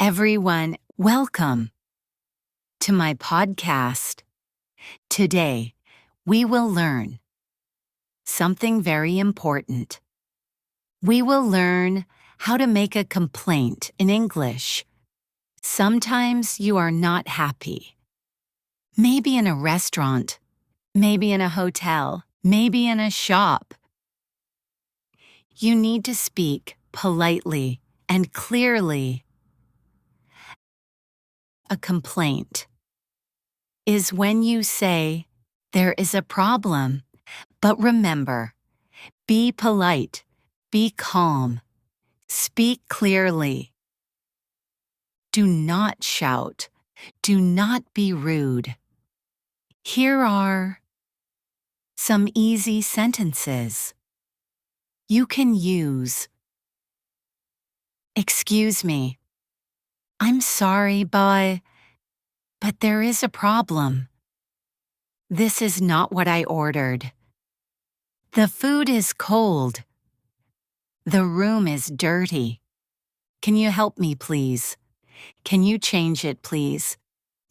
everyone, welcome to my podcast. Today, we will learn something very important. We will learn how to make a complaint in English. Sometimes you are not happy. Maybe in a restaurant, maybe in a hotel, maybe in a shop. You need to speak politely and clearly. A complaint is when you say there is a problem, but remember, be polite, be calm, speak clearly. Do not shout, do not be rude. Here are some easy sentences. You can use, excuse me, I'm sorry, but there is a problem. This is not what I ordered. The food is cold. The room is dirty. Can you help me, please? Can you change it, please?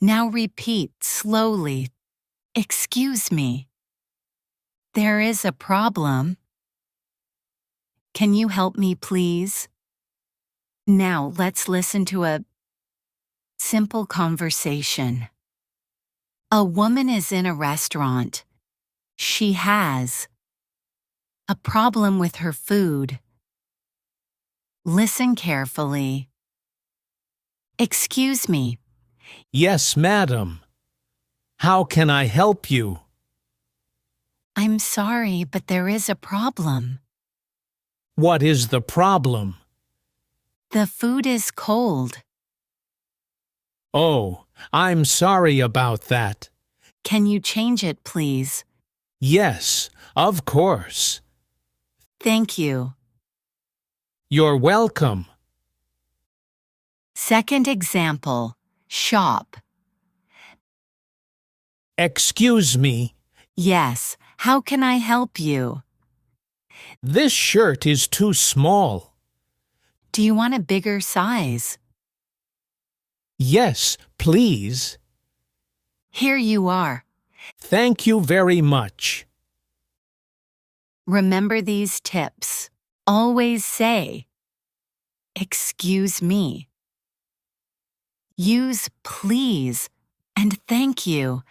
Now repeat slowly. Excuse me. There is a problem. Can you help me, please? Now let's listen to a simple conversation. A woman is in a restaurant. She has a problem with her food. Listen carefully. Excuse me. Yes, madam. How can I help you? I'm sorry, but there is a problem. What is the problem? The food is cold. Oh, I'm sorry about that. Can you change it, please? Yes, of course. Thank you. You're welcome. Second example, shop. Excuse me, Yes, how can I help you? this shirt is too small. Do you want a bigger size? Yes, please. Here you are. Thank you very much. Remember these tips. Always say, excuse me. Use please and thank you.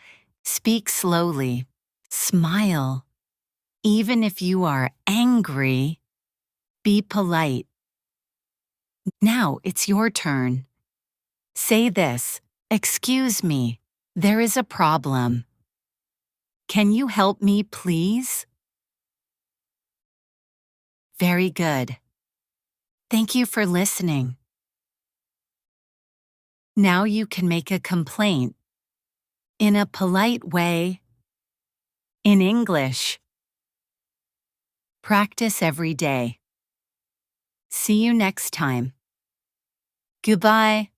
Speak slowly. Smile. Even if you are angry, be polite. Now it's your turn. Say this, excuse me, there is a problem. Can you help me, please? Very good. Thank you for listening. Now you can make a complaint in a polite way in English. Practice every day. See you next time. Goodbye.